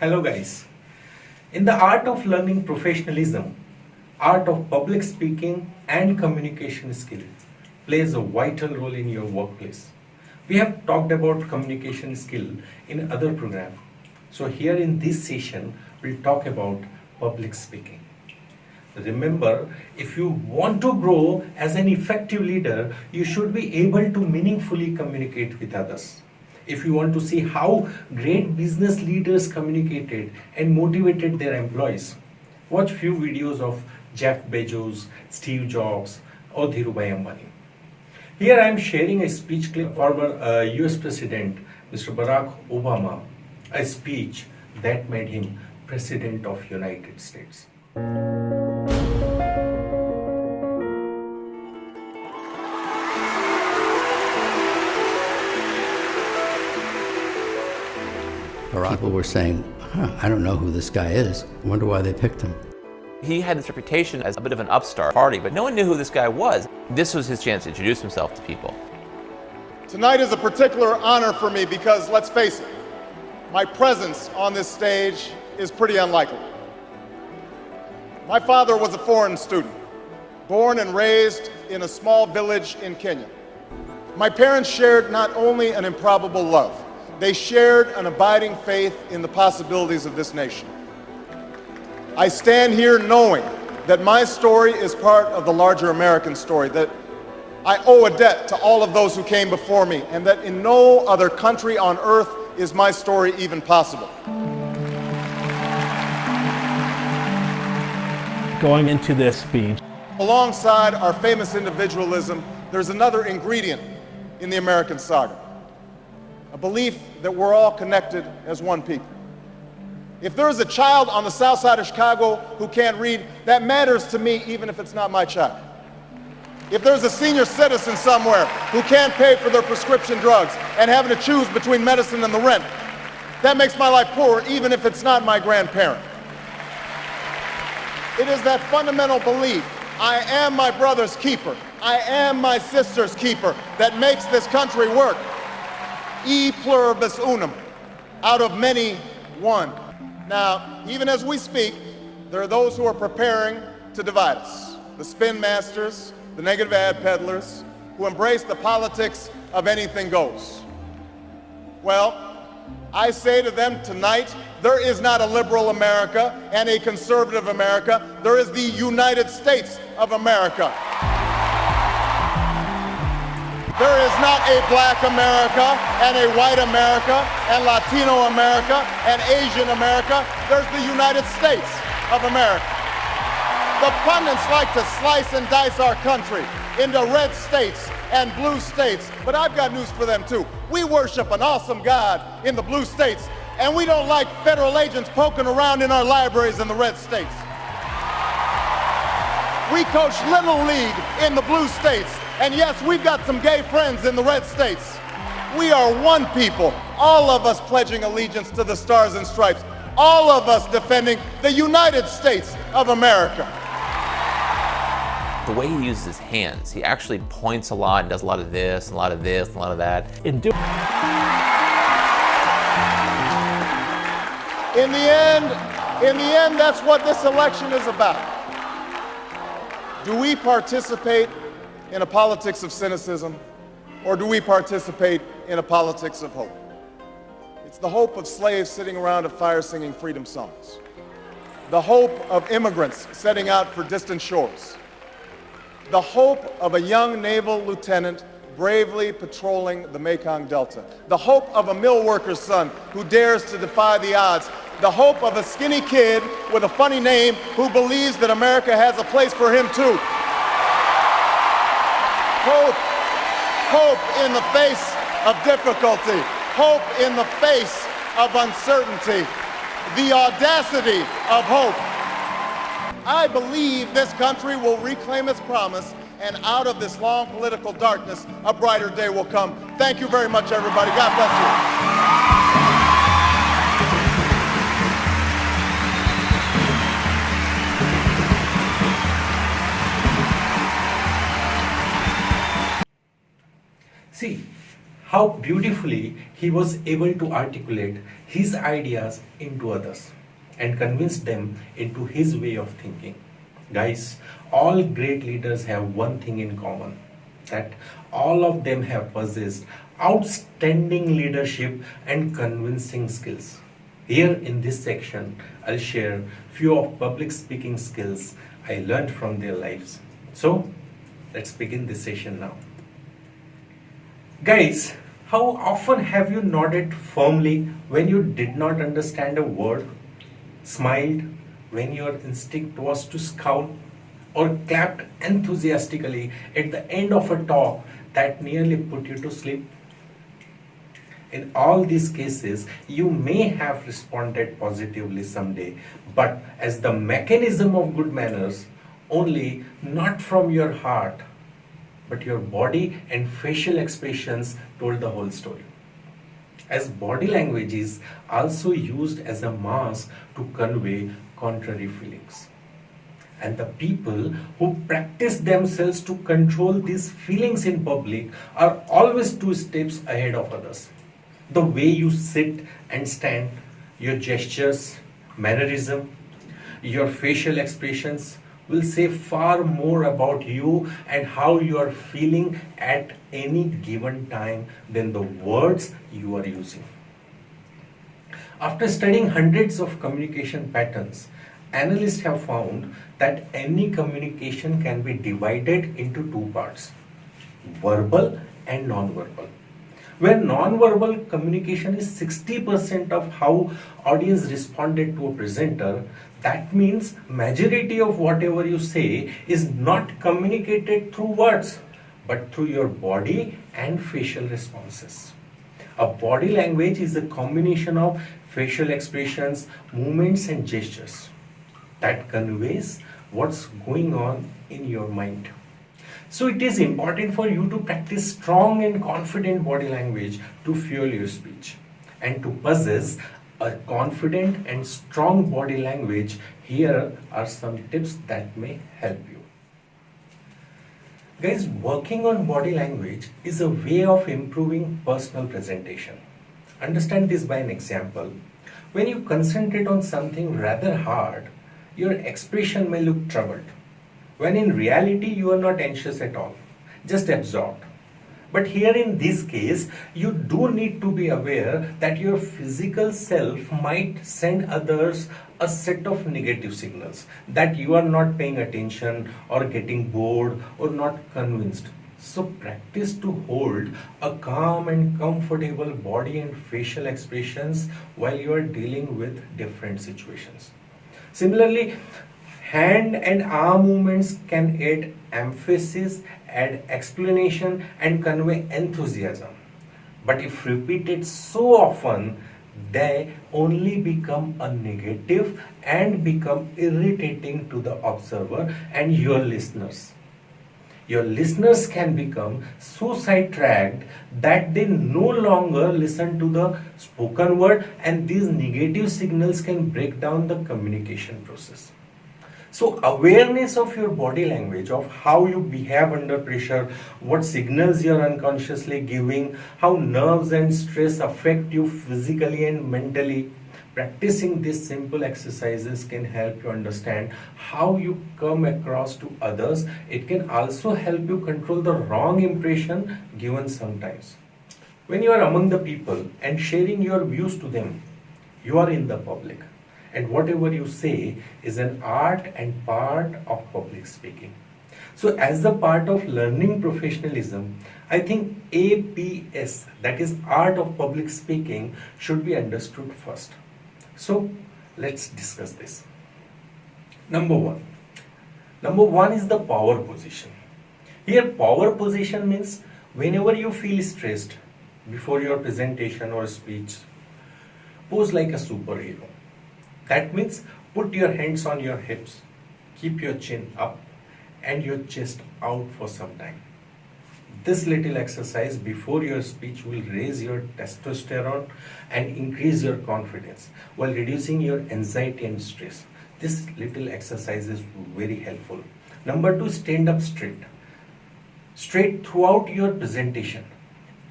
Hello guys. In the art of learning professionalism, art of public speaking and communication skill plays a vital role in your workplace. We have talked about communication skill in other programs. So here in this session, we'll talk about public speaking. Remember, if you want to grow as an effective leader, you should be able to meaningfully communicate with others. If you want to see how great business leaders communicated and motivated their employees, watch few videos of Jeff Bezos, Steve Jobs, or Dhirubhai Ambani. Here I am sharing a speech clip from former US President Mr. Barack Obama, a speech that made him President of United States. People were saying, I don't know who this guy is. I wonder why they picked him. He had this reputation as a bit of an upstart party, but no one knew who this guy was. This was his chance to introduce himself to people. Tonight is a particular honor for me because, let's face it, my presence on this stage is pretty unlikely. My father was a foreign student, born and raised in a small village in Kenya. My parents shared not only an improbable love, they shared an abiding faith in the possibilities of this nation. I stand here knowing that my story is part of the larger American story, that I owe a debt to all of those who came before me, and that in no other country on earth is my story even possible. Going into this speech, alongside our famous individualism, there's another ingredient in the American saga. A belief that we're all connected as one people. If there is a child on the south side of Chicago who can't read, that matters to me even if it's not my child. If there's a senior citizen somewhere who can't pay for their prescription drugs and having to choose between medicine and the rent, that makes my life poor even if it's not my grandparent. It is that fundamental belief, I am my brother's keeper, I am my sister's keeper, that makes this country work. E pluribus unum, out of many, one. Now, even as we speak, there are those who are preparing to divide us. The spin masters, the negative ad peddlers, who embrace the politics of anything goes. Well, I say to them tonight, there is not a liberal America and a conservative America. There is the United States of America. There is not a black America and a white America and Latino America and Asian America. There's the United States of America. The pundits like to slice and dice our country into red states and blue states, but I've got news for them too. We worship an awesome God in the blue states, and we don't like federal agents poking around in our libraries in the red states. We coach Little League in the blue states, and yes, we've got some gay friends in the red states. We are one people, all of us pledging allegiance to the Stars and Stripes, all of us defending the United States of America. The way he uses his hands, he actually points a lot and does a lot of this, and a lot of this, and a lot of that. in doing In the end, that's what this election is about. Do we participate in a politics of cynicism, or do we participate in a politics of hope? It's the hope of slaves sitting around a fire singing freedom songs. The hope of immigrants setting out for distant shores. The hope of a young naval lieutenant bravely patrolling the Mekong Delta. The hope of a mill worker's son who dares to defy the odds. The hope of a skinny kid with a funny name who believes that America has a place for him too. Hope in the face of difficulty. Hope in the face of uncertainty. The audacity of hope. I believe this country will reclaim its promise, and out of this long political darkness, a brighter day will come. Thank you very much, everybody. God bless you. See, how beautifully he was able to articulate his ideas into others and convince them into his way of thinking. Guys, all great leaders have one thing in common, that all of them have possessed outstanding leadership and convincing skills. Here in this section, I'll share few of public speaking skills I learned from their lives. So, let's begin this session now. Guys, how often have you nodded firmly when you did not understand a word, smiled when your instinct was to scowl, or clapped enthusiastically at the end of a talk that nearly put you to sleep? In all these cases, you may have responded positively someday, but as the mechanism of good manners, only not from your heart, but your body and facial expressions told the whole story. As body language is also used as a mask to convey contrary feelings. And the people who practice themselves to control these feelings in public are always 2 steps ahead of others. The way you sit and stand, your gestures, mannerism, your facial expressions will say far more about you and how you are feeling at any given time than the words you are using. After studying hundreds of communication patterns, analysts have found that any communication can be divided into 2 parts, verbal and non-verbal. Where non-verbal communication is 60% of how audience responded to a presenter, that means majority of whatever you say is not communicated through words, but through your body and facial responses. A body language is a combination of facial expressions, movements and gestures that conveys what's going on in your mind. So it is important for you to practice strong and confident body language to fuel your speech. And to possess a confident and strong body language, here are some tips that may help you. Guys, working on body language is a way of improving personal presentation. Understand this by an example. When you concentrate on something rather hard, your expression may look troubled, when in reality you are not anxious at all, just absorbed. But here in this case, you do need to be aware that your physical self might send others a set of negative signals that you are not paying attention or getting bored or not convinced. So practice to hold a calm and comfortable body and facial expressions while you are dealing with different situations. Similarly, hand and arm movements can add emphasis, add explanation and convey enthusiasm. But if repeated so often, they only become a negative and become irritating to the observer and your listeners. Your listeners can become so sidetracked that they no longer listen to the spoken word, and these negative signals can break down the communication process. So awareness of your body language, of how you behave under pressure, what signals you are unconsciously giving, how nerves and stress affect you physically and mentally. Practicing these simple exercises can help you understand how you come across to others. It can also help you control the wrong impression given sometimes. When you are among the people and sharing your views to them, you are in the public. And whatever you say is an art and part of public speaking. So as a part of learning professionalism, I think APS, that is Art of Public Speaking, should be understood first. So let's discuss this. Number one is the power position. Here power position means whenever you feel stressed before your presentation or speech, pose like a superhero. That means put your hands on your hips, keep your chin up and your chest out for some time. This little exercise before your speech will raise your testosterone and increase your confidence while reducing your anxiety and stress. This little exercise is very helpful. Number two, stand up straight. Straight throughout your presentation.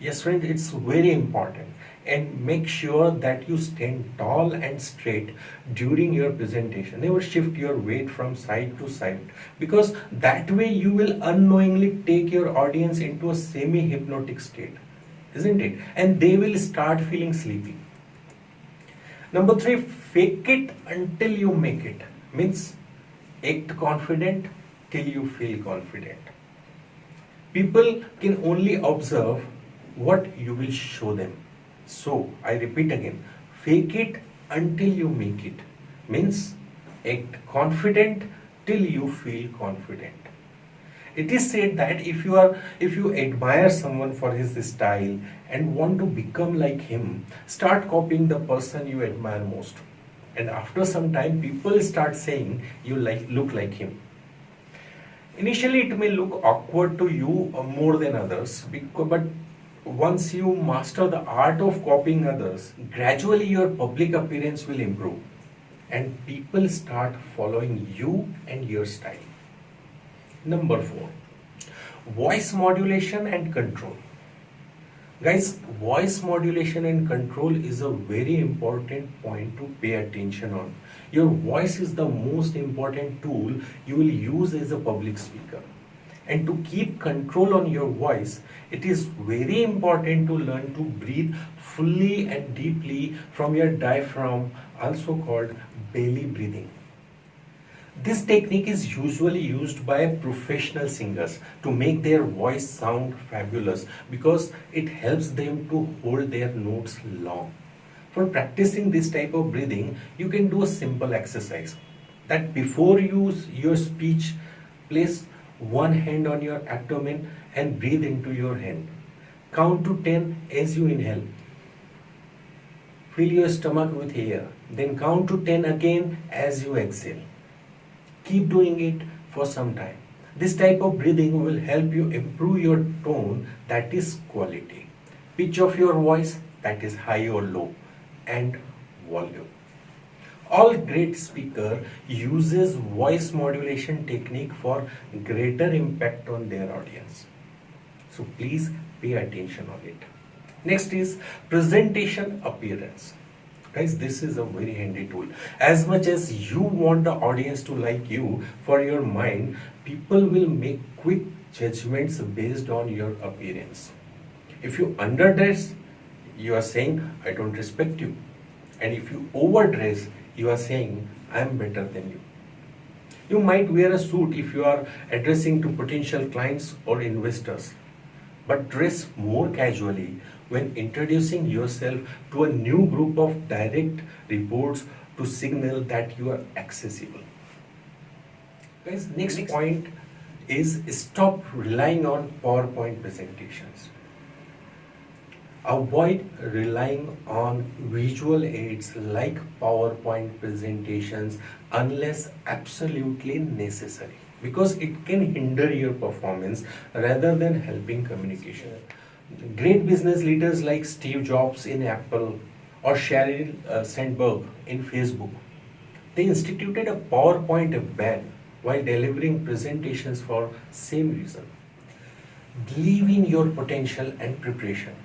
Yes, friend, it's very important. And make sure that you stand tall and straight during your presentation. Never shift your weight from side to side, because that way you will unknowingly take your audience into a semi hypnotic state, isn't it? And they will start feeling sleepy. Number three, fake it until you make it. Means act confident till you feel confident. People can only observe what you will show them. So, I repeat again, fake it until you make it. Means act confident till you feel confident. It is said that if you admire someone for his style and want to become like him, start copying the person you admire most. And after some time, people start saying you look like him. Initially, it may look awkward to you more than others, but once you master the art of copying others, gradually your public appearance will improve and people start following you and your style. Number 4, voice modulation and control. Guys, voice modulation and control is a very important point to pay attention on. Your voice is the most important tool you will use as a public speaker. And to keep control on your voice, it is very important to learn to breathe fully and deeply from your diaphragm, also called belly breathing. This technique is usually used by professional singers to make their voice sound fabulous because it helps them to hold their notes long. For practicing this type of breathing, you can do a simple exercise that before your speech, place one hand on your abdomen and breathe into your hand. Count to 10 as you inhale. Fill your stomach with air. Then count to 10 again as you exhale. Keep doing it for some time. This type of breathing will help you improve your tone, that is quality, pitch of your voice, that is high or low, and volume. All great speaker uses voice modulation technique for greater impact on their audience. So please pay attention on it. Next is presentation appearance. Guys, this is a very handy tool. As much as you want the audience to like you, for your mind, people will make quick judgments based on your appearance. If you underdress, you are saying, I don't respect you. And if you overdress, you are saying, I am better than you. You might wear a suit if you are addressing to potential clients or investors, but dress more casually when introducing yourself to a new group of direct reports to signal that you are accessible. Guys, next point is stop relying on PowerPoint presentations. Avoid relying on visual aids like PowerPoint presentations unless absolutely necessary, because it can hinder your performance rather than helping communication. Great business leaders like Steve Jobs in Apple or Sheryl Sandberg in Facebook, they instituted a PowerPoint ban while delivering presentations for same reason. Believe in your potential and preparation.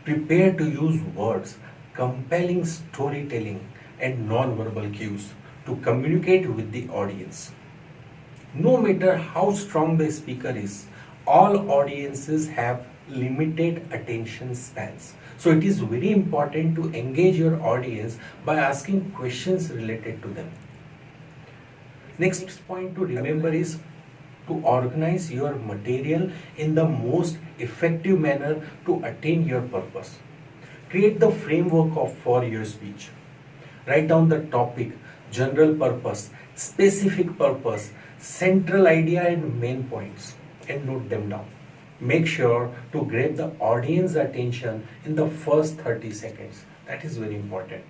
Prepare to use words, compelling storytelling, and non-verbal cues to communicate with the audience. No matter how strong the speaker is, all audiences have limited attention spans. So it is very important to engage your audience by asking questions related to them. Next point to remember is to organize your material in the most effective manner to attain your purpose. Create the framework for your speech. Write down the topic, general purpose, specific purpose, central idea and main points, and note them down. Make sure to grab the audience attention in the first 30 seconds. That is very important.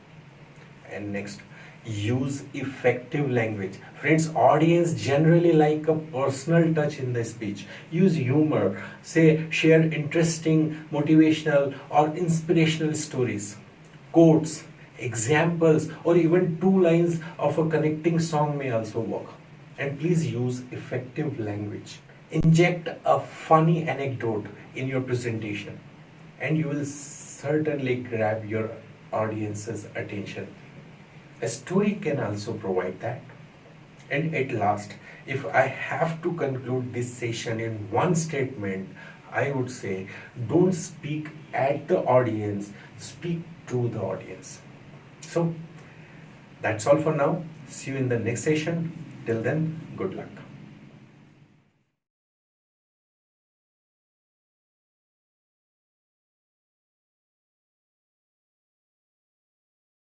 And next, use effective language. Friends, audience generally like a personal touch in the speech. Use humor, share interesting, motivational or inspirational stories, quotes, examples, or even 2 lines of a connecting song may also work. And please use effective language. Inject a funny anecdote in your presentation and you will certainly grab your audience's attention. A story can also provide that. And at last, if I have to conclude this session in one statement, I would say, don't speak at the audience, speak to the audience. So, that's all for now. See you in the next session. Till then, good luck.